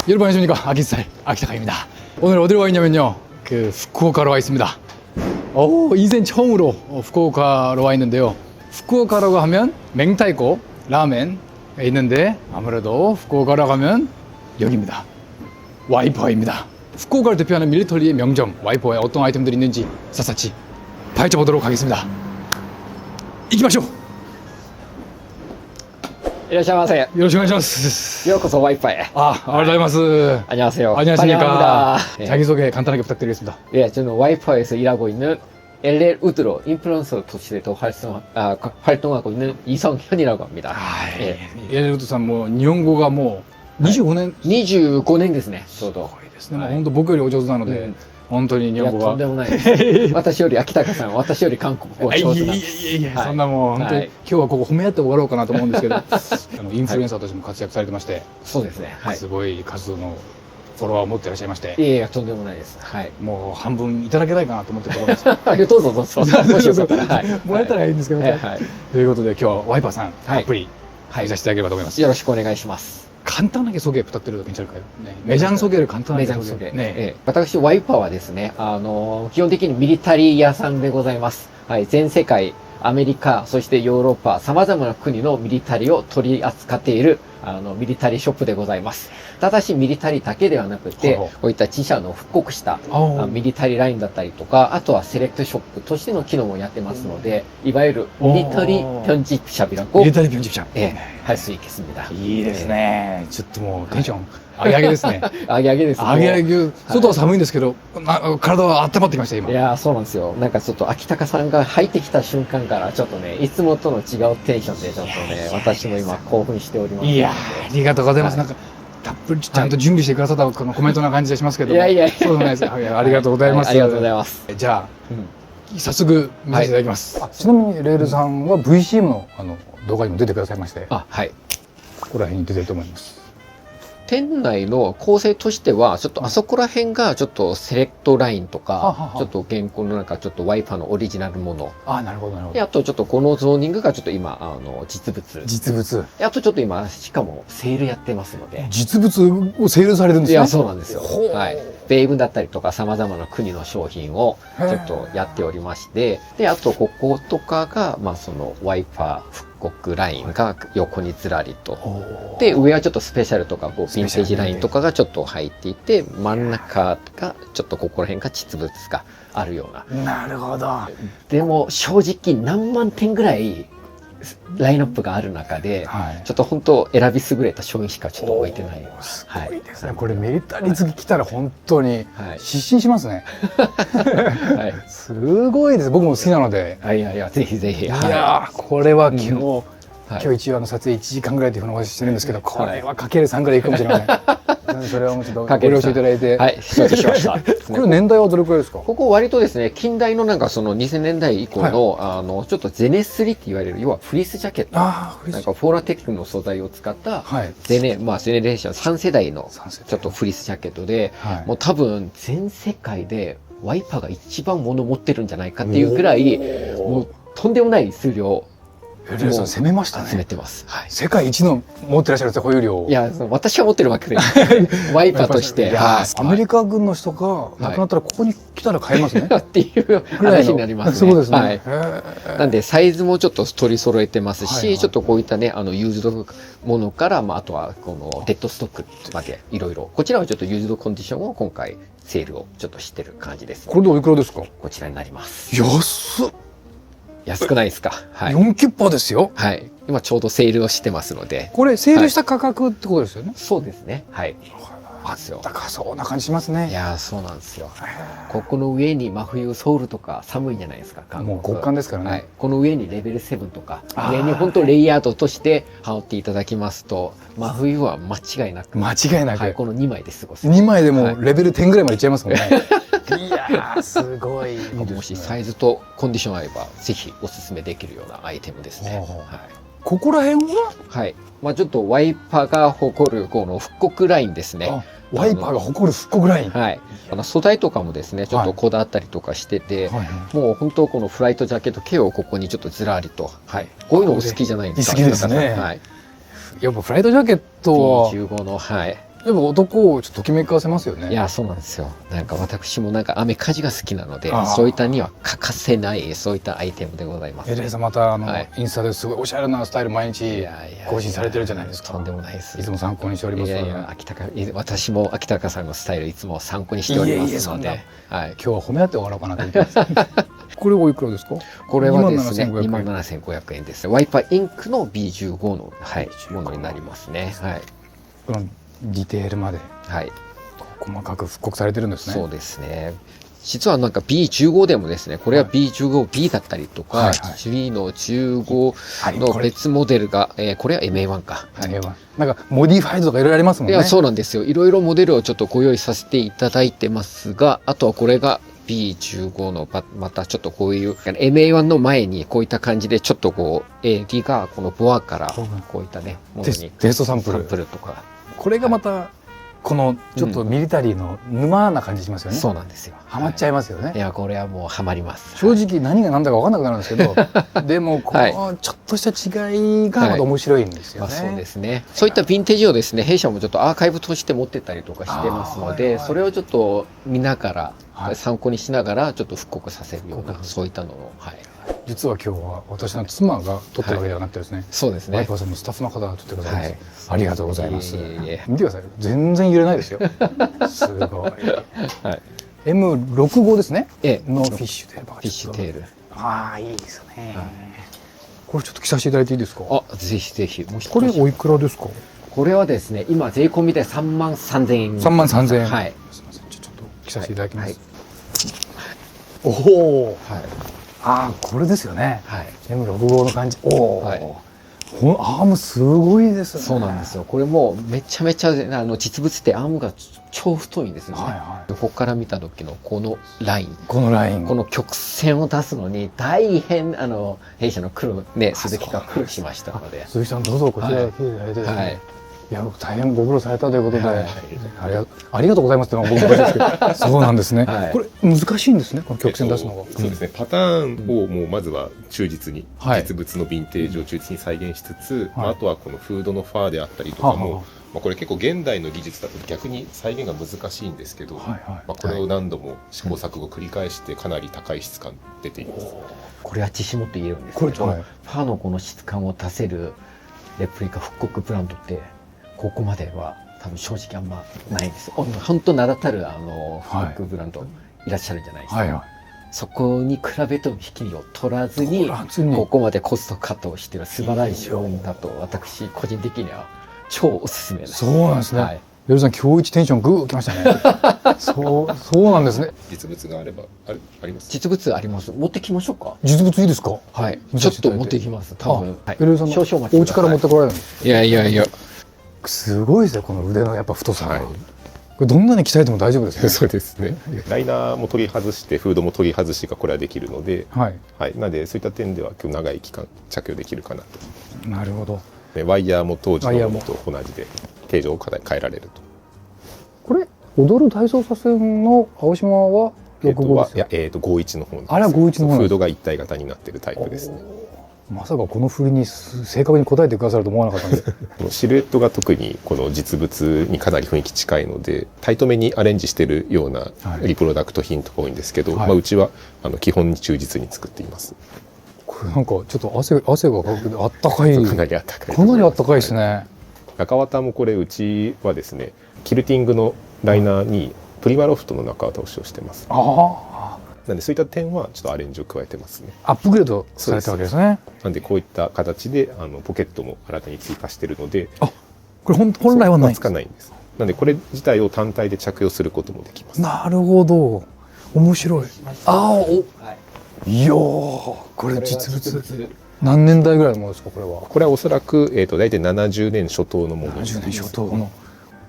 여러분 안녕하십니까. 아기살 아기타카입니다. 오늘 어디로 와 있냐면요, 그 후쿠오카로 와 있습니다. 인생 처음으로 후쿠오카로 와 있는데요. 후쿠오카라고 하면 맹타이코 라멘 있는데, 아무래도 후쿠오카라고 하면 여기입니다. 와이퍼입니다. 후쿠오카를 대표하는 밀리터리의 명점 와이퍼에 어떤 아이템들이 있는지 샅샅이 파헤쳐 보도록 하겠습니다. 이기마쇼. いらっしゃいませ。 요러시 오네가시마스. ようこそワイパへ。 알라이마스. 안녕하세요. 안녕하십니까. 예. 자기소개 간단하게 부탁드리겠습니다. 예, 저는 와이파에서 일하고 있는 LL 우드로 인플루언서 도시에도 활동하고 있는 이성현이라고 합니다. 예. 예를 들어서 일본어가 25年 25年ですね、ちょうど。ですね。本当僕よりお上手なので、本当に日いや、本語は。とんでもないです。私より秋高さん、私より韓国語上手なんです。いや、はいそんなもう本当に、はい今日はここ褒め合って終わろうかなと思うんですけど、インフルエンサーとしても活躍されてまして、そうですね。はい。すごい数のフォロワーを持っていらっしゃいまして、いやいや、とんでもないです。はい。もう半分いただけないかなと思ってるところです。どうぞどうぞ。もしよかったら。はい。もらえたらいいんですけど、はい。ということで今日はワイパーさん、たはいっぷり見させていただければと思います。よろしくお願いします。 간단하게 소개 부탁드려도 괜찮을까요? 네. 매장 소개를 간단하게 メジャーソゲ。 네. 私、ワイパーはですね、基本的にミリタリー屋さんでございます。はい、全世界、アメリカ、そしてヨーロッパ、様々な国のミリタリーを取り扱っている、ミリタリーショップでございます。ただし、ミリタリーだけではなくて、ほうほうこういった自社の復刻したあミリタリーラインだったりとか、あとはセレクトショップとしての機能もやってますので、いわゆるミリタリー편집샵이라고 밀리터리 편집샵. 할 수 있겠습니다. いいですね。ちょっともうテンション上げ上げですね。あげあげですね。上げ上げ。外は寒いんですけど、体は温まってきました今。いやー、そうなんですよ。なんかちょっと秋高さんが入ってきた瞬間からちょっとね、いつもとの違うテンションでちょっとね、私も今興奮しておりますので。いやー、ありがとうございます。はないんかたっぷりちゃんと準備してくださったこのコメントな感じがしますけども。いやいやいやそうでもないです。はいありがとうございます。ありがとうございます。じゃうんあ早速見せていただきます。ちなみにレールさんは VCM の動画にも出てくださいまして、あ、はい。ここら辺に出てると思います。店内の構成としては、ちょっとあそこら辺がちょっとセレクトラインとははは、かちょっと現行のなんかちょっとワイパーのオリジナルもの。あ、なるほどなるほで、ど。あとちょっとこのゾーニングがちょっと今、実物。実物。であとちょっと今、しかもセールやってますので。実物をセールされるんですね。いや、そうなんですよ。ほうはい。米軍だったりとか様々な国の商品をちょっとやっておりまして、で、あとこことかが、まあそのワイパー復刻ラインが横にずらりと。で、上はちょっとスペシャルとか、こう、ヴィンテージラインとかがちょっと入っていて、真ん中がちょっとここら辺が実物があるような。なるほど。でも正直何万点ぐらいラインナップがある中で、はい。ちょっと本当選び優れた商品しかちょっと置いてないような。すごいですね。これミリタリー好き来たら本当にはい。失神しますね。はい。すごいです。僕も好きなので。いやいや、ぜひぜひ。いやー、これは今日、はい今日一応撮影1時間ぐらいというふうなお話ししてるんですけど、これはかける3ぐらいいくかもしれません。それはもうちょっとご了承いただいて。はい、承知しました。これ年代はどれくらいですか？ここ割とですね、近代のなんかその2000年代以降の、ちょっとゼネスリって言われる、要はフリースジャケット。ああ、なんかフォーラテックの素材を使った、はい。ゼネレーション3世代の三世代ちょっとフリースジャケットで、はい。もう多分全世界でワイパーが一番物持ってるんじゃないかっていうぐらい、もうとんでもない数量レルさん攻めました集めね。てます。はい。世界一の持ってらっしゃる保有量。いや、私は持ってるわけでワイパーとして。いやはいアメリカ軍の人が亡くなったらここに来たら買えますね。っていう話になりますね。そうですね。はい。へーなんで、サイズもちょっと取り揃えてますし、はいはいちょっとこういったね、ユーズドものから、まあ、あとは、この、デッドストックまで、いろいろ。こちらはちょっとユーズドコンディションを今回、セールをちょっとしてる感じです。これでおいくらですか？こちらになります。安っ。安くないですか？はい。 4キュッパーですよ。はい。今ちょうどセールをしてますので。これセールした価格ってことですよね。そうですね。はい。ですよ。高そうな感じしますね。いやー、そうなんですよ。ここの上に真冬ソウルとか寒いじゃないですか、韓国。もう極寒ですからね。はい、この上にレベル7とかあー上に本当レイヤードとして羽織っていただきますと真冬は間違いなく、間違いなく、はい、この2枚で過ごす。 2枚でもはいうレベル10ぐらいまでいっちゃいますもんね。いやーすごいいいですね。もしサイズとコンディションあればぜひおすすめできるようなアイテムですね。ほうほうはい、ここら辺ははい。まあちょっとワイパーが誇るこの復刻ラインですね。ワイパーが誇る復刻ライン。はい。素材とかもですね、ちょっとこだわったりとかしてて、はいはいもう本当このフライトジャケット系をここにちょっとずらりと。はい。こういうのお好きじゃないですか？好きですねはい。やっぱフライトジャケットは T15 の、はい。やっぱ男をちょっとときめかせますよね。いや、そうなんですよ。なんか私もなんかアメカジが好きなのであー、そういったには欠かせないそういったアイテムでございます。レイさんまたはいインスタですごいおしゃれなスタイル毎い日やいや更新されてるじゃないですか。とんでもないです。いつも参考にしております。いやいや、私も秋高さんのスタイルいつも参考にしておりますのいえいえで、はい。今日は褒め合って終わろうかなと思ってます。これおいくらですか？これはですね、 27,500 27,500円です。ワイパーインクの B15 の、はい、ものになりますね。はい。このディテールまではい。細かく復刻されてるんですね。そうですね。実はなんか B15 でもですね、これは B15B だったりとか、はいはい B の15のはいこれ別モデルが、これは MA1 か。はい。なんかモディファイドとかいろいろありますもんね。いや、そうなんですよ。いろいろモデルをちょっとご用意させていただいてますが、あとはこれが B15 のまたちょっとこういう MA1 の前にこういった感じでちょっとこう AD がこのボアからこういったね、ものにテストサンプサンル。プルとか。これがまたこのちょっとミリタリーの沼な感じしますよね。そうなんですよ。ハマっちゃいますよね。いや、これはもうハマります。正直何が何だか分かんなくなるんですけど、でもこはいのちょっとした違いがまた面白いんですよね。まあ、そうですね。そういったヴィンテージをですね、弊社もちょっとアーカイブとして持ってったりとかしてますので、あーはいはいそれをちょっと見ながら、はい参考にしながらちょっと復刻させるような、復刻そういったのを、はい。実は今日は私の妻が撮ってるわけではなくてですね、そうですねワイパ。ーさんのスタッフの方が撮ってくださいます、はいありがとうございます。いえいえいえ見てください、全然揺れないですよ。すごい。はい。 M65 ですね。ええ、のフィッシュテール。フィッシュテール。ああ、いいですね。はいこれちょっと着させていただいていいですか？あ、ぜひぜひ。もう一つこれおいくらですかこれはですね、今税込みで33,000円。 ？33,000円。はい。すみません、ちょっと着させていただきます。はいおお。はい。ああ、これですよね。はい。 M65 の感じ。おお。はいアームすごいですね。そうなんですよ。これもめちゃめちゃ実物ってアームが超太いんですよね。はいはい。横から見た時のこのライン、このライン。この曲線を出すのに大変弊社の黒ね鈴木が苦労しましたので、鈴木さんどうぞこちらへ来ていただいてですね。はい。いや大変ご苦労されたということで、はいありがとうございますってのは僕もですけど、そうなんですね。はいこれ難しいんですね。この曲線出すのが。そうですね、パターンをもうまずは忠実に、はい実物のヴィンテージを忠実に再現しつつ、はいあとはこのフードのファーであったりとかも、はあはまあ、これ結構現代の技術だと逆に再現が難しいんですけど、はいはいまあ、これを何度も試行錯誤を繰り返してかなり高い質感出ています。これは自信持って言えるんですこれけど、はいファーのこの質感を出せるレプリカ復刻ブランドってここまでは多分正直あんまないんです。本当名だたる復刻ブランドいらっしゃるじゃないですか。はいはい。そこに比べても引きを取らずに取らずにここまでコストカットをしている素晴らしい商品だと私個人的には超おすすめです。そうなんですね。はい、ベルさん今日一テンショングーきましたね。そうなんですね。実物があればあります。実物あります。持ってきましょうか。実物いいですか？はい。見ちょっとさせていただいて持ってきます。多分。はいベルさんの少々お待ちお家から持ってこられるんです。いやいやいや。すごいですねこの腕のやっぱ太さが。はいこれどんなに鍛えても大丈夫ですね。そうですね。ライナーも取り外してフードも取り外しがこれはできるので、はい。はい、なのでそういった点では今日長い期間着用できるかなと。なるほど。でワイヤーも当時ワイヤーものものと同じで形状を変えられると。これ踊る大捜査線の青島は65ですよ。いや51の方です。あれは51の方なんですフードが一体型になってるタイプですね。まさかこの振りに正確に答えてくださると思わなかったんで。このシルエットが特にこの実物にかなり雰囲気近いのでタイトめにアレンジしてるようなはいリプロダクト品とか多いんですけど、はいまあ、うちは基本に忠実に作っています。これなんかちょっと汗がかくてあったかい。かなりあったかい。かなりあったかいですね。中綿もこれうちはですねキルティングのライナーにプリマロフトの中綿を使用してます。あなんでそういった点はちょっとアレンジを加えてますね。あ、アップグレードされたわけですね。なんでこういった形でポケットも新たに追加してるのでこれ本来はないんですつかないんです。なんでこれ自体を単体で着用することもできます。なるほど。面白い。ああ、はい。いやーこれ実物何年代ぐらいのものですかこれは。これはおそらく大体70年初頭のもの70年初頭の。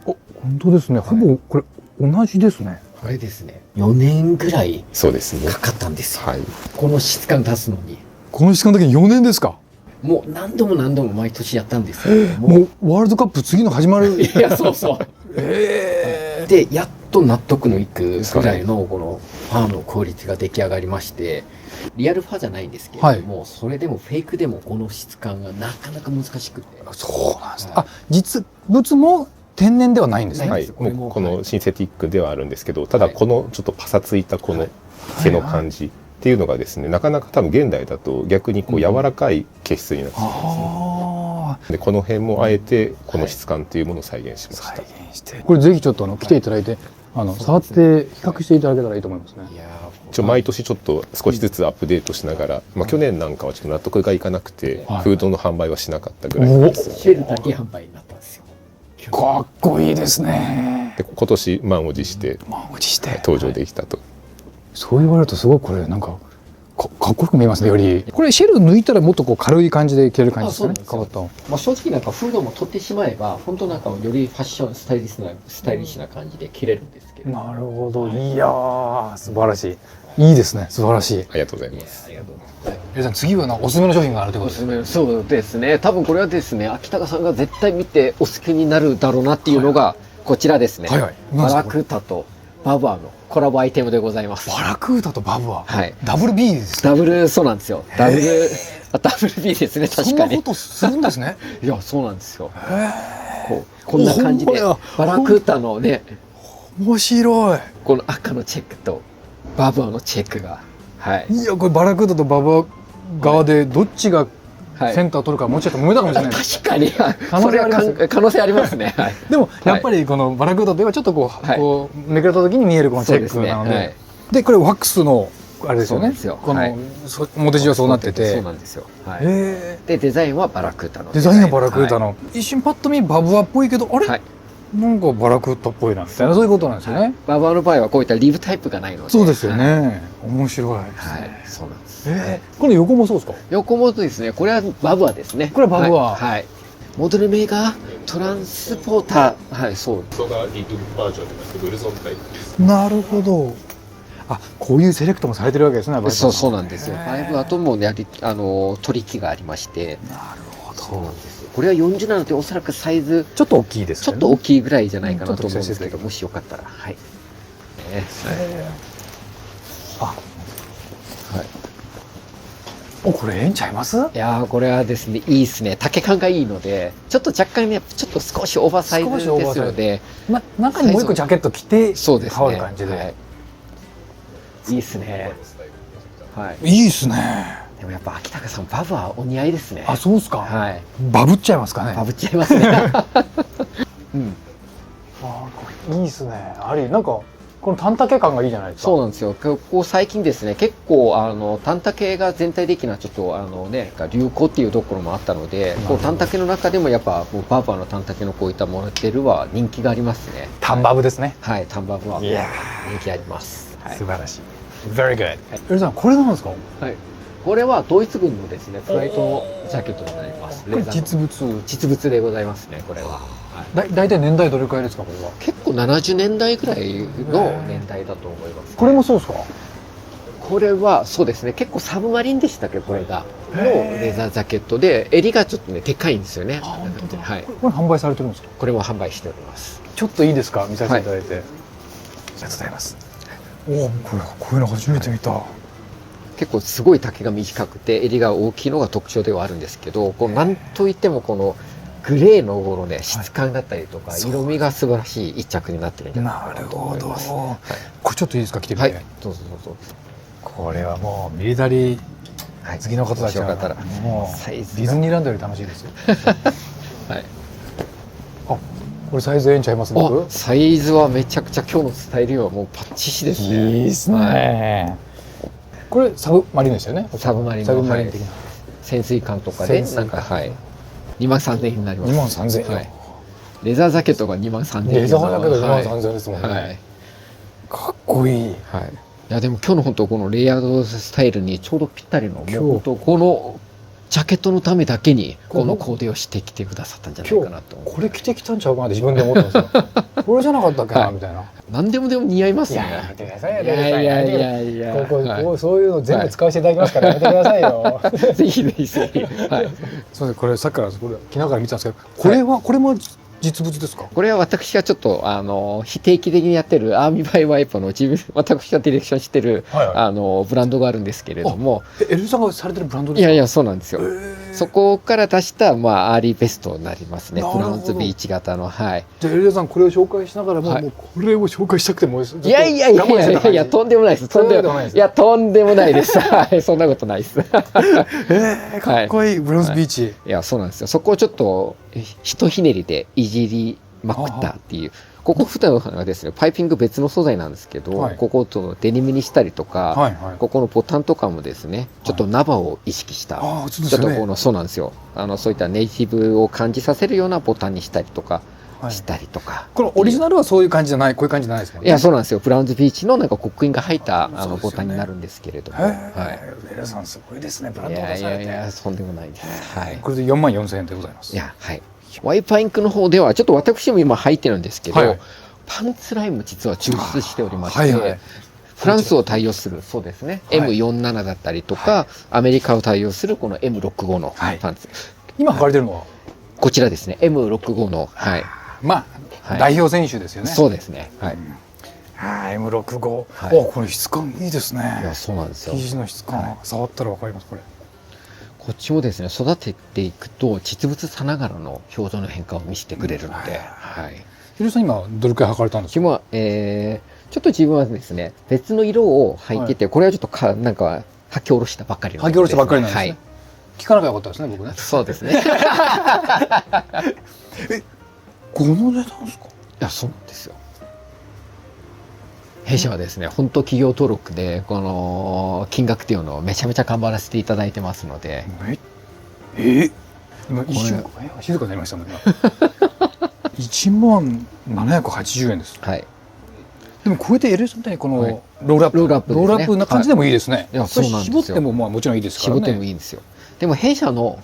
本当ですね。ほぼこれ同じですね。これですね。4年ぐらいそうですね。かかったんですよ。はい。この質感出すのに。この時間だけ4年ですか。もう何度も何度も毎年やったんですよ。もうワールドカップ次の始まる。いや、そうそう。で、やっと納得のいくぐらいのこのファーのクオリティが出来上がりまして、リアルファーじゃないんですけれども、それでもフェイクでもこの質感がなかなか難しくて。そうなんですね。はいあ、実物も天然ではないんですね。はい、もうこのシンセティックではあるんですけど、ただこのちょっとパサついたこの毛の感じっていうのがですね、なかなか多分現代だと逆にこう柔らかい毛質になってしまうんですね。あでこの辺もあえてこの質感っていうものを再現しました。再現してこれぜひちょっと来ていただいて触って比較していただけたらいいと思いますね。いや毎年ちょっと少しずつアップデートしながら、去年なんかはちょっと納得がいかなくて、はいフードの販売はしなかったぐらいなんですよ。シェルだけ販売になったんですよ。かっこいいですね。で今年満を持して満を持して登場できたと。そう言われるとすごいこれなんかかっこよく見えますね。よりこれシェル抜いたらもっとこう軽い感じで着れる感じですかね。変わった。正直なんかフードも取ってしまえば本当なんかよりファッションスタイリッシュな感じで着れるんですけど。なるほど。いやー素晴らしい。いいですね。素晴らしい。ありがとうございます。ありがとうございます。エリさん次はおすすめの商品があるということですね。そうですね。多分これはですね、秋高さんが絶対見てお好きになるだろうなっていうのがこちらですね。はいはい。バラクータとバブアのコラボアイテムでございます。バラクータとバブア。はい。ダブル B ですか。ダブル、そうなんですよ。ダブル B ですね、確かに。そんなことするんですね。いや、そうなんですよ。へこんな感じで、ほんまやバラクータのね、ー面白い。この赤のチェックとバブアのチェックが、はい。いやこれバラクータとバブア側でどっちがはいセンターを取るかもうちょっと揉めたかもしれない。確かに、可能性あります可能性ありますね。はい。でもやっぱりこのバラクータといえばちょっとこう、はいこうめくれた時に見えるこのチェックなので、はい。でこれワックスのあれですよね。そうなんですよこの、はい表地はそうなってて。そうなんですよ。はい。へで、デザインはバラクータの。デザインはバラクータはの、一瞬パッと見バブアっぽいけどあれ、はいなんかバラクータっぽいなみたいなそういうことなんですよね。バブアの場合はこういったリブタイプがないので。そうですよはい。ね。面白い。はい、そうなんです。この横もそうですか。横もですね、これはバブアですね。これはバブアはい。はい。モデル名がトランスポーター。はい、そう。ここがリブバージョンでなくブルゾンタイプです。なるほど。あ、こういうセレクトもされてるわけですね。そうなんですよ。バイブアとも取引がありまして。なるほど。そうなんですよ。これは40なのでおそらくサイズちょっと大きいですね。ちょっと大きいぐらいじゃないかなと思うんですけど、ちょっともしよかったら、はい。ねあ、はい。おこれええんちゃいます？いやーこれはですね、いいですね。丈感がいいので、ちょっと若干ね、ちょっと少しオーバーサイズですので、中にもう一個ジャケット着てそうですね。羽織る感じで、はいいいですね。はい。いいですね。でもやっぱ秋高さんバブはお似合いですね。あ、そうですか。はい。バブっちゃいますかね。バブっちゃいますね。うん。あ、これいいですね。あれなんかこの短丈感がいいじゃないですか。そうなんですよ。ここ最近ですね、結構短丈が全体的なちょっとね流行っていうところもあったので、こう短丈の中でもやっぱこうバブアの短丈のこういったモデルは人気がありますね。短バブですね。はい、短バブは人いや気あります。はい。素晴らしい。Very good。エリさんこれなんですか？はい。これはドイツ軍のですね、フライトジャケットになります。これ実物。実物でございますね、これは。だいたい年代どれくらいですかこれは？結構70年代ぐらいの年代だと思います。これもそうですか？これはそうですね、結構サブマリンでしたっけ、これがのレザージャケットで襟がちょっとねでっかいんですよね。あ、本当だ。はい。これ販売されてるんですか？これも販売しております。ちょっといいですか見させていただいて、ありがとうございます。おお、こういうの初めて見た。結構すごい丈が短くて襟が大きいのが特徴ではあるんですけど、こうなんといってもこのグレーのこのね質感だったりとか、色味が素晴らしい一着になってるんじゃないかなと思います。はい、これちょっといいですか着てみて。はい、どうぞどうぞ。これはもうミリタリーはい、好きの方たちはよかったらもうサイズディズニーランドより楽しいですよ。はい。あ、これサイズええんちゃいますね。あ、サイズはめちゃくちゃ今日のスタイルはもうパッチシですね。いいですね。これサブマリンですよね。サブマリンのサブマリン的な。潜水艦とかで潜水艦なんかはい2万3000円になります。2万3000円。はい。レザージャケットが2万3000円。レザージャケット2万3000円ですもんね。はい。かっこいい。はい。いやでも今日の本当このレイヤードスタイルにちょうどぴったりのもう本当このジャケットのためだけにこのコーデをしてきてくださったんじゃないかなと思う。これ着てきたんちゃうかなって自分で思ったんですよ。これじゃなかったっけな、はいみたいな。何でも似合いますね。いややめてくださいよ。いやいやいやいや。こはいうそういうの全部使わせていただきますからやめてくださいよ。ぜひぜひぜひ。はい。そうです。これさっきからこれ着ながら見てたんですけど、これはこれも実物ですか？これは私がちょっと非定期的にやってるアーミーバイワイパーの私がディレクションしてる、はいはいブランドがあるんですけれども、エルさんがされてるブランドですか？いやいやそうなんですよ。そこから出した、まあ、アーリーベストになりますね。なるほどブラウンズビーチ型の。はい。じゃあエリアさんこれを紹介しながらも、はいもうこれを紹介したくてもいやいやいやいやいや、とんでもないです。とんでもない。いや、とんでもないです。はい、そんなことないです。かっこいい、ブラウンズビーチ、いや、そうなんですよ。そこをちょっと、ひとひねりでいじりまくったっていう。ここ普段はですね、パイピング別の素材なんですけど、はいこことデニムにしたりとか、はいはいここのボタンとかもですね、ちょっとナバを意識した、ああ、そうちょっとですよね。そうなんですよ。そういったネイティブを感じさせるようなボタンにしたりとか、はいしたりとか。このオリジナルはそういう感じじゃない、こういう感じじゃないですもんね。いや、そうなんですよ。ブラウンズビーチのなんか刻印が入ったそうですよねボタンになるんですけれども。へはい。え、エリアさんすごいですね、ブランいド化されて。やいやいや、とんでもないです。はい。これで44,000円でございます。いや、はい。ワイパーインクの方では、ちょっと私も今入ってるんですけど、はいパンツラインも実は抽出しておりまして、はいはいフランスを対応する、そうですね、はい M47 だったりとか、アメリカを対応するこの M65 のはいパンツ。今履かれてるのは、こちらですね、M65 の、はい。まあ、はい代表選手ですよね。そうですね。はい。はい、M65。はいお、これ質感いいですいや、ね。そうなんですよ生。地の質感、はい触ったらわかります、これ。こっちもですね、育てていくと、実物さながらの表情の変化を見せてくれるので、はい。エリアさん今、どれくらい履かれたんですか。今は、ちょっと自分はですね、別の色を履いてて、これはちょっとなんか、履き下ろしたばっかりの履き下ろしたばっかりなんですね。はい。聞かなきゃよかったですね、僕ね。そうですね。いこの値段ですか。や、そうなんですよ。弊社はですね、本当企業登録で、この金額っていうのをめちゃめちゃ頑張らせていただいてますので、今一瞬静かになりましたもんね。11780円です。はい。でもこうやってエリアさんみたいにこはいのロールアップ、ロールアップですねロールアップな感じでもいいですね。いやそうなんですよ絞ってもまあもちろんいいですからね。絞ってもいいんですよ。でも弊社の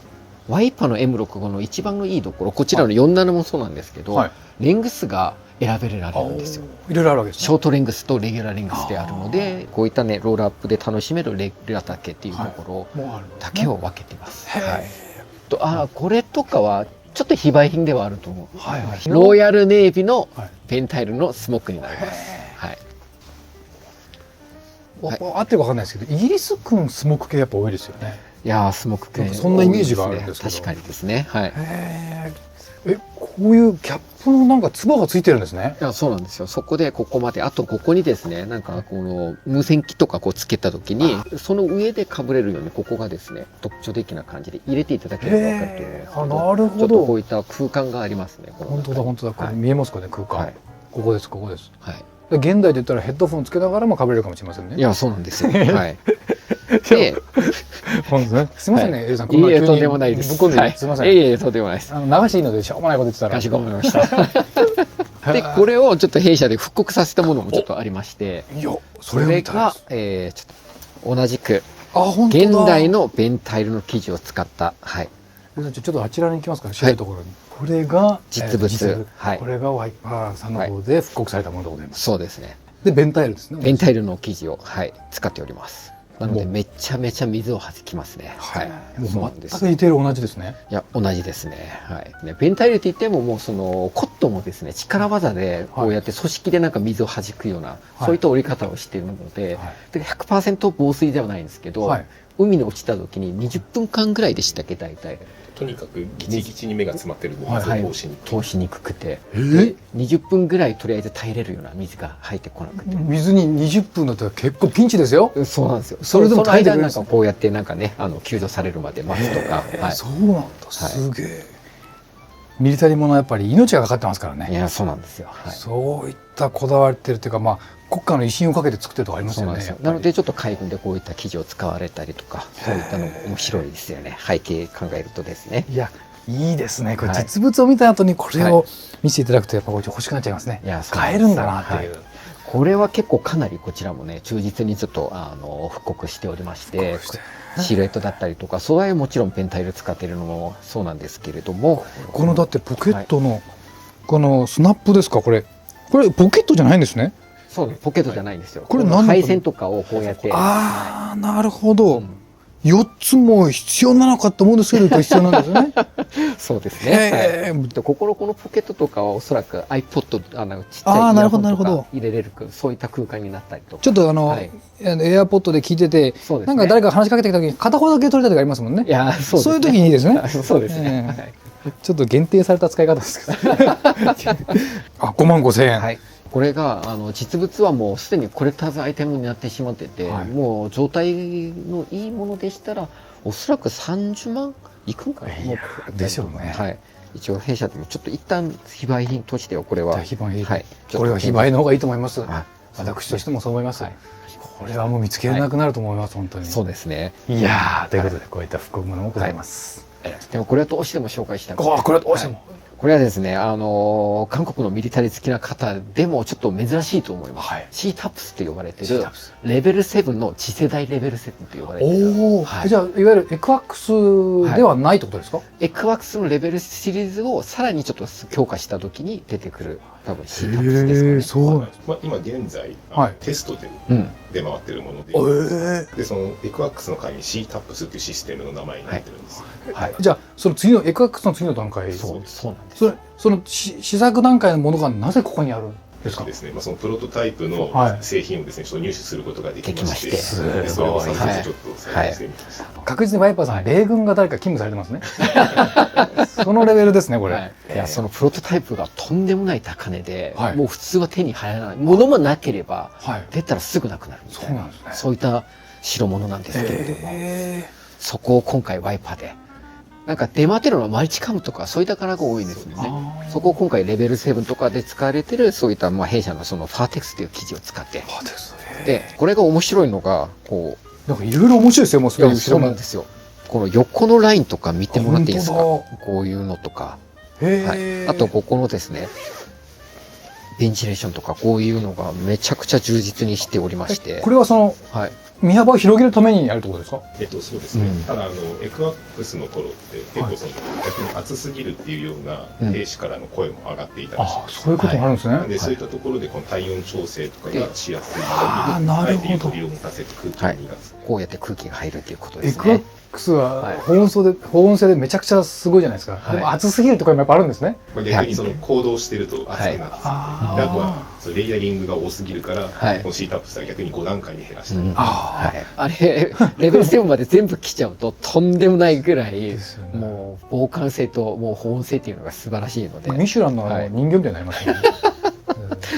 ワイパーの M65 の一番のいいところ、こちらの47もそうなんですけど、はいレングスが選べられるんですよ。いろいろあるわけですね。ショートレングスとレギュラーレングスであるので、こういったね、ロールアップで楽しめるレギュラー丈っていうところもうあるんですねだけを分けてます。へーはい。これとかは、ちょっと非売品ではあると思う。はいはいローヤルネイビのはいペンタイルのスモークになります。はい。合ってるかわかんないですけど、イギリス君スモーク系やっぱ多いですよね。いやー、スモーク系なんかそんなイメージがあるんですけど確かにですね。はい。こういうキャップのなんかつばがついてるんですね。いや、そうなんですよ。そこでここまで、あとここにですね、なんかこの無線機とかこうつけた時に、その上で被れるように、ここがですね、特徴的な感じで入れていただければ分かると思うんですけど、なるほちょっとこうど。いった空間がありますね。この本当だ本当だ。これはい見えますかね、空間。はい。ここですここです。はい。で現代で言ったらヘッドフォンつけながらもかぶれるかもしれませんね。いや、そうなんですよ。はい。で、本当ね。すみませんね、エリさん。いいえ、とんでもないです。ぶっこんで、はいすみません。いえいえ、とんでもないです。流していいのでしょうもないこと言ってたら。かしこまりました。で、これをちょっと弊社で復刻させたものもちょっとありまして、いや、そそれれがが、ちょっと同じく、本当だ。現代のベンタイルの生地を使った、はい。ちょっとあちらに行きますから、白いところに。これが実物はいこれがワイパーさんの方で復刻されたものでございます。そうですね。で、ベンタイルですね。ベンタイルの生地を、はい、使っております。なので、もうめちゃめちゃ水を弾きますね。はい。そうもなんですう全く。ディテール同じですね。いや、同じですね。はい。ね、ベンタイルって言っても、もうその、コットンもですね、力技で、こうやって組織でなんか水を弾くような、そういった折り方をしているので、はいで 100% 防水ではないんですけど、はい海に落ちた時に20分間ぐらいでしたっけ、大体。とにかくギチギチに目が詰まってるのではい水を通しに通しにくくて、えで20分ぐらいとりあえず耐えれるような水が入ってこなくて。水に20分だったら結構ピンチですよ。そうなんですよ。それでも耐えてくれるんですねその間なんかこうやってなんかね、救助されるまで待つとか。はい。そうなんだ。すげえ。ミリタリーものはやっぱり命がかかってますからね。いや、そうなんですよ。はい。そういったこだわってるっていうか、まあ国家の威信をかけて作ってるとこありますよね。そうなんですよ。やっぱりなのでちょっと海軍でこういった生地を使われたりとか、そういったのも面白いですよね。背景考えるとですね。いや、いいですね。これはい実物を見た後にこれはを見せていただくとやっぱこれ欲しくなっちゃいますね。いやそうなん買えですよるんだなっていう。これは結構かなりこちらもね、忠実にちょっと復刻しておりまして、シルエットだったりとか、素材はもちろんペンタイル使っているのもそうなんですけれども、このだってポケットのこのスナップですか、これポケットじゃないんですね。そうポケットじゃないんですよ。これ何の配線とかをこうやって、ああ、なるほど。うん4つも必要なのかと思うんですけど、必要なんですよね。そうですね。へーはいでこのポケットとかはおそらく iPod、ちっちゃいイなるヤほどなるほどホンとか入れれる、そういった空間になったりとか。ちょっとはいエアポッドで聞いてて、そうですねなんか誰か話しかけてきた時に片方だけ取りたい時ありますもんねい。や、そうですね。そういう時にいいですね。そうですね。えちょっと限定された使い方ですけど。あ、55,000円。はい。これが実物はもうすでにコレクターズアイテムになってしまってて、はいもう状態のいいものでしたらおそらく30万いくんかな。いやでしょうねはい。一応弊社でもちょっと一旦非売品としてはこれは、非売品はい。これは非売の方がいいと思います。あ私としてもそう思います。はいこれはもう見つけれなくなると思います、本当に。そうですね。いやー、ということで、こういった復刻ものもございます。でもこれはどうしても紹介したい。これはどうしても。これはですね、韓国のミリタリー好きな方でもちょっと珍しいと思います。はい C-TAPS と呼ばれてる C-TAPS レベル7の次世代レベル7と呼ばれてる。おお、はいじゃあ、いわゆるエクワックスではないってことですか？エクワックスのレベルシリーズをさらにちょっと強化した時に出てくる多分 C-TAPS ですかね。そうなんです。まあ、今現在、はいテストでうん。出回ってるもので、でそのエクワックスの会に C-TAPS っていうシステムの名前になってるんです。はい。じゃあ、その次のエクワックスの次の段階、そうなんです。その試作段階のものがなぜここにあるんですか？ですね、まあ、そのプロトタイプのはい製品をですね、ちょっと入手することができまして、できましてでそれを早はい速ちょっと再現してみました。確実にワイパーさん、米軍が誰か勤務されてますね。そのレベルですね、これ。はい、いや、そのプロトタイプがとんでもない高値で、はいもう普通は手に入らない。ものもなければ、はい。出たらすぐなくなるみたいな。そうなんですねそういった代物なんですけれども、そこを今回ワイパーで。なんか出回ってるのはマルチカムとかそういった柄が多いんですよね。そこを今回レベル7とかで使われてるそういったまあ弊社のそのファーテックスという生地を使って。で、これが面白いのが、こう、なんかいろいろ面白いですよ、もうそういうそうなんですよ。この横のラインとか見てもらっていいですか？本こういうのとか。へはい、ーあとここのですねベンチレーションとかこういうのがめちゃくちゃ充実にしておりましてこれはそのはい、身幅を広げるためにやるってことですか？そうですね、うんただエクワックスの頃って結構その、逆に暑すぎるっていうような兵士からの声も上がっていたらしいああ、んです。そういうこともあるんですね。なんでそういったところでこの体温調整とかがしやすいように、あーなるほどあえてゆとりを持たせて空気を逃がす。こうやって空気が入るということですエクワッね。クスははい保温性でめちゃくちゃすごいじゃないですか。はいでも暑すぎるとかもやっぱあるんですね。まあ、逆にその行動してると熱くなるんですよ、はいであとはそのレイヤリングが多すぎるから、はいこの C-TAPS は逆に5段階に減らしたり、うんあはい、あれレベル7まで全部来ちゃうととんでもないぐらいですよねもう防寒性ともう保温性っていうのが素晴らしいのでミシュランのはい人形みたいになりますね。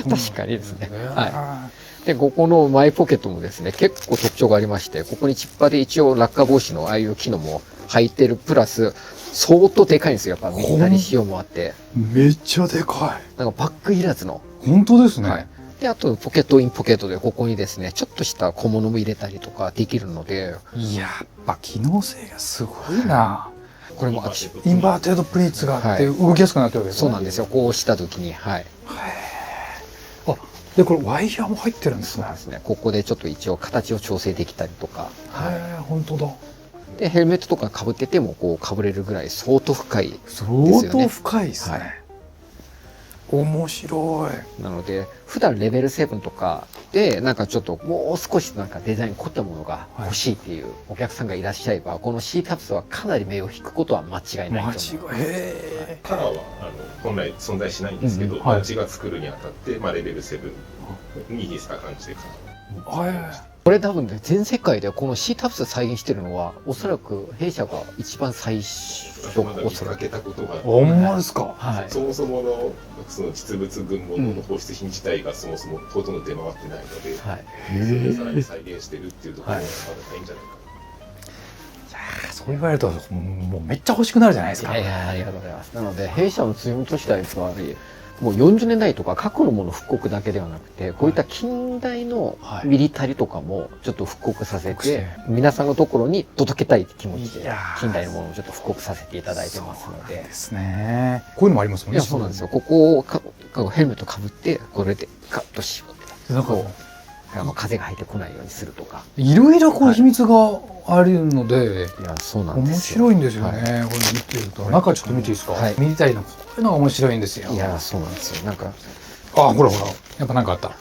確かにですね。はいはで、ここのマイポケットもですね、結構特徴がありまして、ここにチッパーで一応落下防止のああいう機能も入ってる、プラス、相当でかいんですよ。やっぱミリタリー仕様もあって。い。めっちゃでかなんかバッグいらずの。い。本当ですね。はい。で、あと、ポケットインポケットでここにですね、ちょっとした小物も入れたりとかできるので、やっぱ機能性がすごいな。これもインバーテッドプリーツがあって動きやすくなってるわけですね。そうなんですよ。こうした時に、はい。あ、でこれワイヤーも入ってるんですね。そうですね。ここでちょっと一応形を調整できたりとか。へえ、本当だ。で、ヘルメットとか被ってても、こう被れるぐらい相当深い。相当深いですね。はい面白い。なので、普段レベル7とかで、なんかちょっともう少しなんかデザイン凝ったものが欲しいっていうお客さんがいらっしゃれば、この C-TAPS はかなり目を引くことは間違いない間と思う。違い。へカラーは本来存在しないんですけど、うんはいうちが作るにあたって、まあ、レベル7に似せた感じでカラーをえ。これ多分ね、全世界でこの C-TAPS を再現してるのは、おそらく弊社が一番最初、まだ見かおそらく。けたことがほんまですか。はい。そもそものその実物群物の放出品自体がそもそもほとんど出回ってないので、はい。それをさらに再現してるっていうところはまだないんじゃないかな。そう言われるともうめっちゃ欲しくなるじゃないですか。いやいや、ありがとうございます。なので、弊社の強みとしてはやっぱり、もう40年代とか過去のもの復刻だけではなくて、こういった近代のミリタリとかもちょっと復刻させて、皆さんのところに届けたいって気持ちでいやー、近代のものをちょっと復刻させていただいてますので。ですね。こういうのもありますもんね。いや、そうなんですよ。ここをヘルメットかぶって、これでカッと絞って、なんかこう風が入ってこないようにするとか。いろいろこう秘密があるので、いや、そうなんで面すよ。白いんですよね。はいこれ見てると。中ちょっと見ていいですか。はいミリタリーのこういうのが面白いんですよ。いや、そうなんですよ。なんか、あ、ほらほら。やっぱなんかあった。はい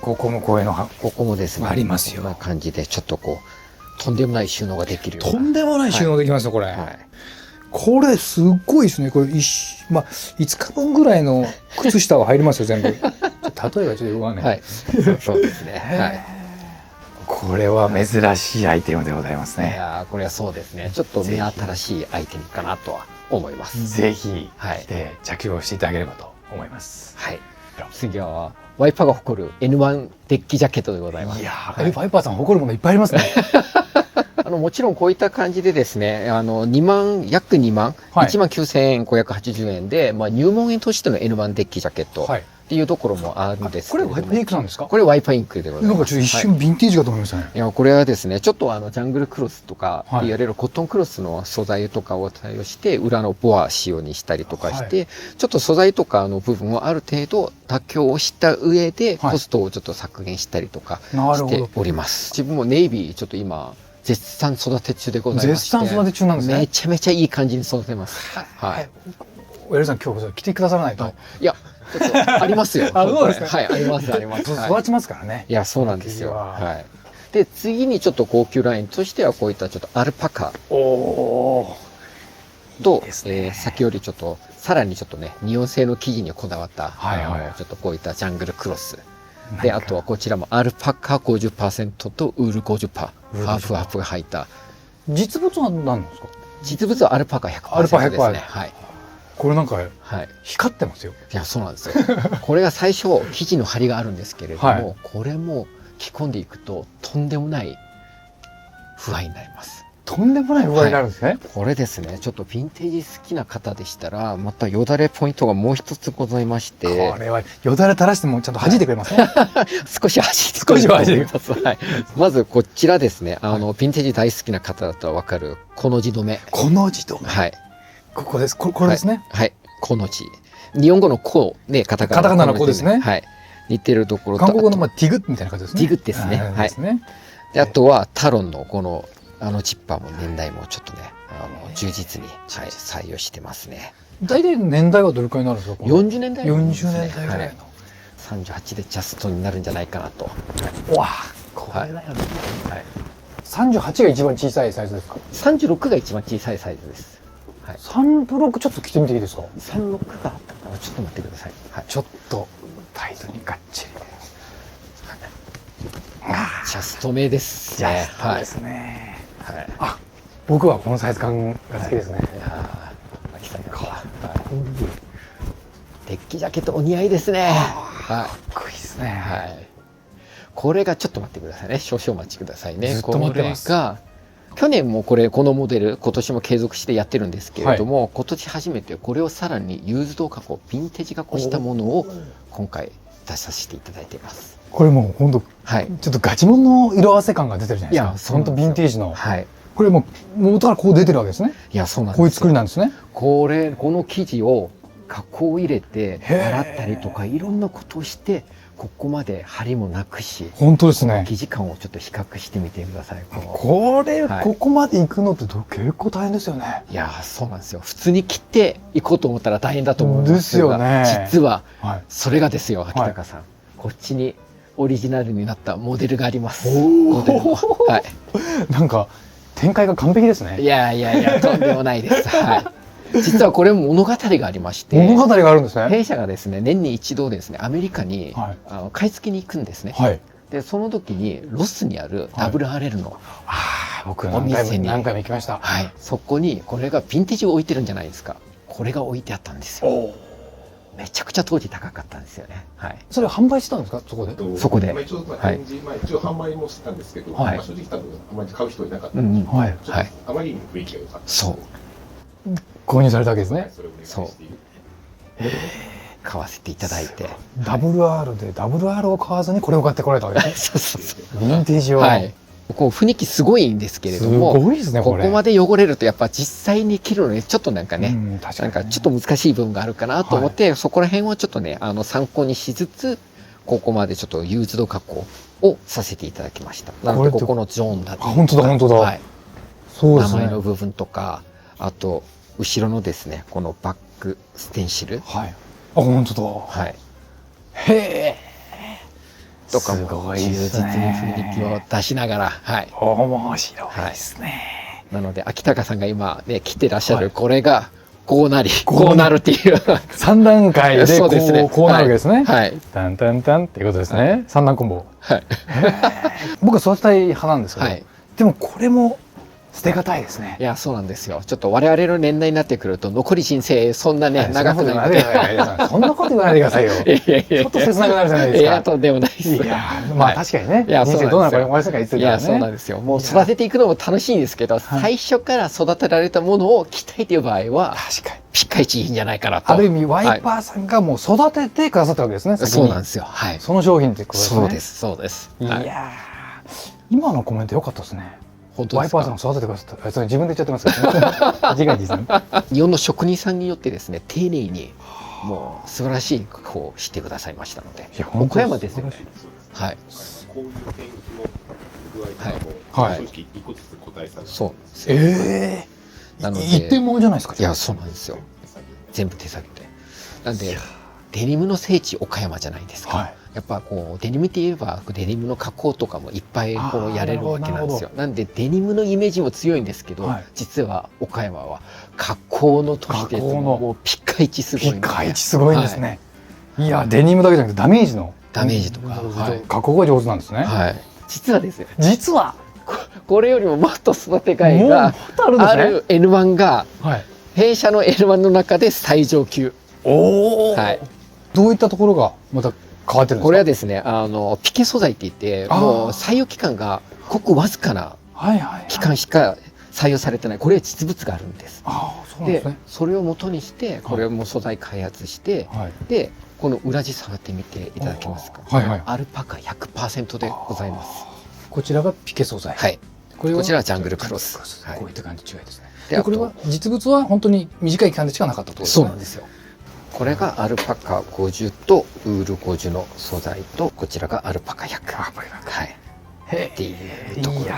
ここもこういうのがここもですね、ありますよこんな感じで、ちょっとこう、とんでもない収納ができるような。とんでもない収納できますよ、これ。はい。これすっごいですね。これまあ、5日分ぐらいの靴下は入りますよ、全部。例えばちょっとよくわかんない。はい。そうですね。はい。これは珍しいアイテムでございますいね。やーこれはそうですね。ちょっと目新しいアイテムかなとは思います。ぜひ、はい着て着用していただければと思います。はい。次は、ワイパーが誇る N1 デッキジャケットでございます。いやはいー、ワイパーさん誇るものいっぱいありますね。もちろんこういった感じでですね、約2万、はい19,580円で、まあ、入門円としての N1 デッキジャケットはい。っていうところもあるんですこれけれども、ワイパーインクなんですか？これワイパーインクでございます。なんかちょっと一はい瞬ヴィンテージかと思いましたね。いや、これはですね、ちょっとジャングルクロスとか、はいいわゆるコットンクロスの素材とかを対応して、裏のボア仕様にしたりとかして、ちょっと素材とかの部分をある程度妥協をした上で、はいコストをちょっと削減したりとかなるほどしております。自分もネイビー、ちょっと今、絶賛育て中でございまして。絶賛育て中なんですねめちゃめちゃいい感じに育てます。はい。おやりさん今日来てくださらないと。いや、ちょっとありますよ。あそうですねはい、あります、あります。はい育ちますからね。いや、そうなんですよ。次ははい。で、次にちょっと高級ラインとしては、こういったちょっとアルパカおお。と、いいですね先よりちょっと、さらにちょっとね、ニオン製の生地にこだわった、はいはいちょっとこういったジャングルクロス。で、あとはこちらもアルパカ 50% とウール 50%、ハーフハーフが入った、実物は何なんですか？実物はアルパカ 100%アルパカ100%ですね。はい。これなんかはい。光ってますよ。いや、そうなんですよ。これが最初、生地の張りがあるんですけれども、はいこれも着込んでいくと、とんでもない不合になります。とんでもない具合になるんですね。これですね、ちょっとヴィンテージ好きな方でしたら、またよだれポイントがもう一つございまして、これはよだれ垂らしてもちゃんと弾いてくれますね。少し走って少しは弾いてます。はい。まずこちらですね、ヴィンテージ大好きな方だとわかる、この字止め。この字とはい。ここです。これですね。はい。この字。日本語のこね、カタカナカタカナのこですねはい。似てるところと韓国語のまあティグみたいな感じですね。ティグですねはいはいですね。であとはタロンのこのチッパーも年代もちょっとね充実に、はい、採用してますね。大体年代はどれくらいになるんですか？ 40年代ですね40年代ぐらいはい38でジャストになるんじゃないかなと。の。わあ、これだよね。はい、 38が一番小さいサイズですか36が一番小さいサイズです。はい、 ？36ちょっと着てみていいですか？ 36があったかな、ちょっと待ってください。はい、ちょっとタイトにガッチリ。ジャスト目ですじゃね。あ、そうですね。はい。はい。あ、僕はこのサイズ感が好きですね。いやー、秋さんが、デッキジャケットお似合いですね。はい。かっこいいですね。はい。これがちょっと待ってくださいね。少々お待ちくださいね。ずっと待ってますこれが去年もこのモデル今年も継続してやってるんですけれども、今年初めてこれをさらにユーズド加工、ヴィンテージ加工したものを今回出させていただいています。これもう本当はい。ちょっとガチモノの色合わせ感が出てるじゃないですか。本当そうなんですよヴィンテージの。はい。これもう元からこう出てるわけですね。いや、そうなんですよ。こういう作りなんですね。この生地を加工を入れてへー洗ったりとかいろんなことをしてここまで張りもなくし、本当ですね。生地感をちょっと比較してみてください。これ、はいここまで行くのって結構大変ですよね。いやー、そうなんですよ。普通に切っていこうと思ったら大変だと思うんですが、ですよね実ははい。それがですよ、秋高さん、こっちにオリジナルになったモデルがあります。おーモデルもはなんか展開が完璧ですい。いね。やいやいや、とんでもないです。はい。実はこれも物語がありまして、物語があるんですね。弊社がですね、年に一度ですね、アメリカに、はい買い付けに行くんですね。はい。で、その時にロスにあるはい WRL の、ああ、僕お何店に回も何回も行きました。はい、そこにこれがヴィンテージを置いてるんじゃないですか。これが置いてあったんですよ。お。めちゃくちゃ当時高かったんですよね。はい。それ販売してたんですか、そこで。そこでまあ、一応、はい展示、一応販売もしてたんですけど、はいまあ、正直多分あまり買う人いなかったうんんうん。はい。ちょっとはいあまりに雰囲気が良かった。そう。購入されたわけですはいね。それをお願いしている。買わせていただいて。 WR で WR を買わずにこれを買ってこられたわけですね。そうそうそう。ヴィンテージを。はい。こう雰囲気すごいんですけれすども、ごいですね、これ。ここまで汚れるとやっぱ実際に着るのにちょっとなんかね、うん、確かに。なんかちょっと難しい部分があるかなと思って、そこら辺をちょっとね、参考にしつつ、ここまでちょっとユーズド加工をさせていただきました。なので、これってここのゾーンだったりあ本当だ本当だはい。そうですね。名前の部分とか、あと、後ろのですね、このバックステンシル。はい。あ、本当だ。はい。へえ。とかすごもいです忠実にね雰囲気を出しながら、はい。面白いですね。なので、秋高さんが今ね、着てらっしゃるはいこれが、こうなり、こうなこうなるっていう。 3段階でそうですねこうなるわけですね。はい。タンタンタンっていうことですね。3段コンボ。はい。僕は育てたい派なんですけど、はい。でもこれも捨てがたいですねい。や、そうなんですよ。ちょっと我々の年代になってくると、残り人生、そんなね、長くないので。そんなこと言わないでくださいよ。いやいやいやちょっと切なくなるじゃないですか。いや、とんでもないです。いやまあはい確かにね、いや人生どうなるかお前さんが言っていや、るからそうなんね。ですよ。もう育てていくのも楽しいんですけど、はい最初から育てられたものを着たいという場合は、確かに。ピカイチいいんじゃないかなと。ある意味ワイパーさんがもう育ててくださったわけですね。先にそうなんですよ。はい。その商品ってことですね。そうで。す、そうです。いはいやー、今のコメント良かったですね。本当ですか。ワイパーさんが育ててくださった。あそれ自分で言っちゃってますけど、自画自賛。日本の職人さんによってですね、丁寧に、もう素晴らしい加工をしてくださいましたので。いや本当岡山ですよね。はい。こういう天気の具合とかも、はい正直一個ずつ個体差がそうなんですよ。ええなので一点物じゃないですか。いや、そうなんですよ。全部手作業で。なんで、デニムの聖地岡山じゃないですか。はい。やっぱこうデニムって言えばデニムの加工とかもいっぱいこうやれるわけなんですよ。なんでデニムのイメージも強いんですけど、はい実は岡山は加工の都市です。加工のもうピカイチすごいピので。カイチすごいんですね。いや、デニムだけじゃなくてダメージの。ダメージとかはい加工が上手なんですね。はい。実はですよ。実は、これよりももっと育てがいがもうもっとあるんですね。ある N1 がはい。弊社の N1 の中で最上級。おお。はい。どういったところがまた変わってるんですか。これはですね、ピケ素材って言って、あーもう採用期間がごくわずかなはいはい。期間しか採用されてない。これは実物があるんです。ああ、そうなんでですね。それを元にしてこれも素材開発して、はい。でこの裏地触ってみていただけますか。はいはい。アルパカ 100% でございます。こちらがピケ素材。はい。これはこちらはジャングルクロス。はいこういった感じ違いですね。ででこれは実物は本当に短い期間でしかなかったってことですね。そうなんですよ。これがアルパカ50とウール50の素材と、こちらがアルパカ100。あ、これが。はい。へっていうところですね。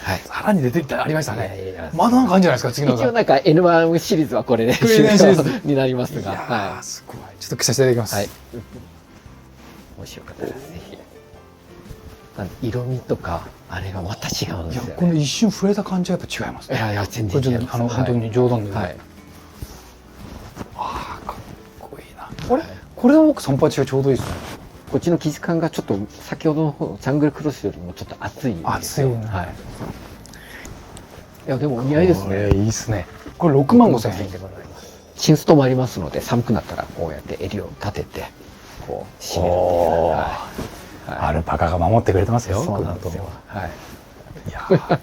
はい。さらに出てきたありましたいやね。いやいやまだなんかあるんじゃないですか、次のが。一応なんか N1 シリーズはこれでこれ N1 シリーズになりますが、いやはーすごい。ちょっと着させていただきます。い。はい。もしよかったらぜひ。色味とかあれがまた違うんいや、ですよ、このね。一瞬触れた感じはやっぱ違いますね。いやいや全これちょっと然違います。本当に冗談で。はい。ああ、かっこいいな。これ、これは僕散髪がちょうどいいですね。こっちの生地感がちょっと先ほどの方ジャングルクロスよりもちょっと厚いんですよ。厚いねはい。いやでもお似合いですね。これいいですね。これ6万5千円。でございます。チンストもありますので、寒くなったらこうやって襟を立ててこう締めるっていう。おーはい。アルパカが守ってくれてますよ。そうなんですよ。はい。いやー、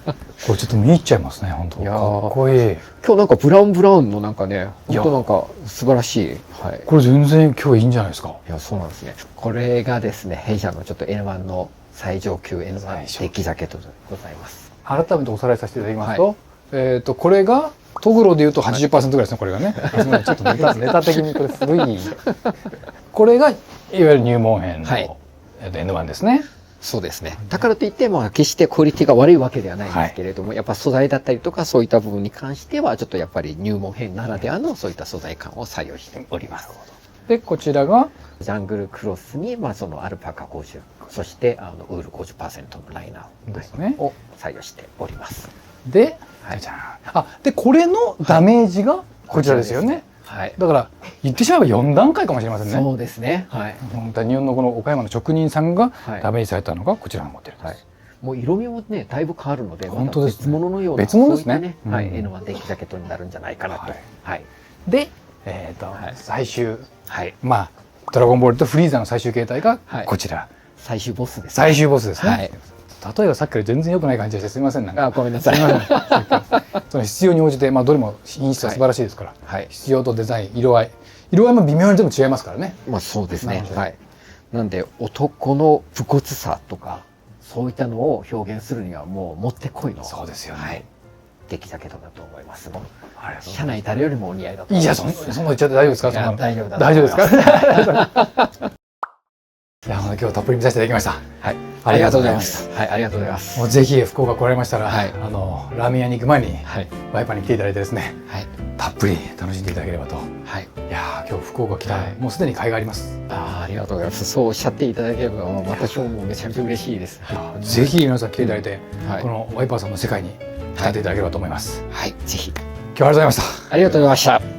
これちょっと見入っちゃいますね、本当。いやーかっこいい。今日なんかブラウンのなんかね、いや本当なんか素晴らしい。はい。これ全然今日いいんじゃないですか。いや、そうなんですね。これがですね、弊社のちょっと N1 の最上級 N1 最上級デッキジャケットでございます。改めておさらいさせていただきますと、これがトグロでいうと 80% ぐらいですね、これがね。すみませんちょっとネタ的にこれ古い。これがいわゆる入門編の、はい N1 ですね。そうですね。だからといっても、決してクオリティが悪いわけではないんですけれども、やっぱ素材だったりとかそういった部分に関しては、ちょっとやっぱり入門編ならではのそういった素材感を採用しております。で、こちらが、ジャングルクロスに、まあそのアルパカ50、そしてウール 50% のライナーですねを採用しております。で、はいじゃあ、で、これのダメージがこちらですよね。はい。だから、言ってしまえば4段階かもしれませんね。そうですね。はい。本当に日本のこの岡山の職人さんがはいダメージされたのがこちらに持ってるんです。はい。もう色味もね、だいぶ変わるので、本当ですねまた別物のような、別物ですねそういったはい、うん N1 デッキジャケットになるんじゃないかなと。はいはい。で、はい最終、はい。まあ、ドラゴンボールとフリーザの最終形態がはいこちら。最終ボスですね。最終ボスですね。はい。例えばさっきから全然良くない感じがしてすみませんなんか。あ、ごめんなさい。すみません。その必要に応じて、まあどれも品質は素晴らしいですから、はい。必要とデザイン、色合いも微妙に全部違いますからね。まあそうですねなるほ。どはい。なんで男の武骨さとかそういったのを表現するにはもうもってこいの。そうですよねはい。デッキジャケットだと思います。もうありがとうござい社内誰よりもお似合いだとます。いや、思います。そんな言っちゃって大丈夫ですか？いやそんなの大丈夫だと大丈夫思いますですか？いや、今日たっぷり見させていただきました。はい。ありがとうございます。はい、ありがとうございます。もうぜひ福岡来られましたら、はいラーメン屋に行く前にはい。ワイパーに来ていただいてですね、はい。たっぷり楽しんでいただければと。はい。いやー、今日福岡来たら、はいもうすでに甲斐があります。ありがとうございます。そうおっしゃっていただければ、私ももうめちゃめちゃ嬉しいです。ぜひ皆さん来ていただいて、はいこのワイパーさんの世界に浸っていただければと思います。はい、ぜひ。今日はありがとうございました。ありがとうございました。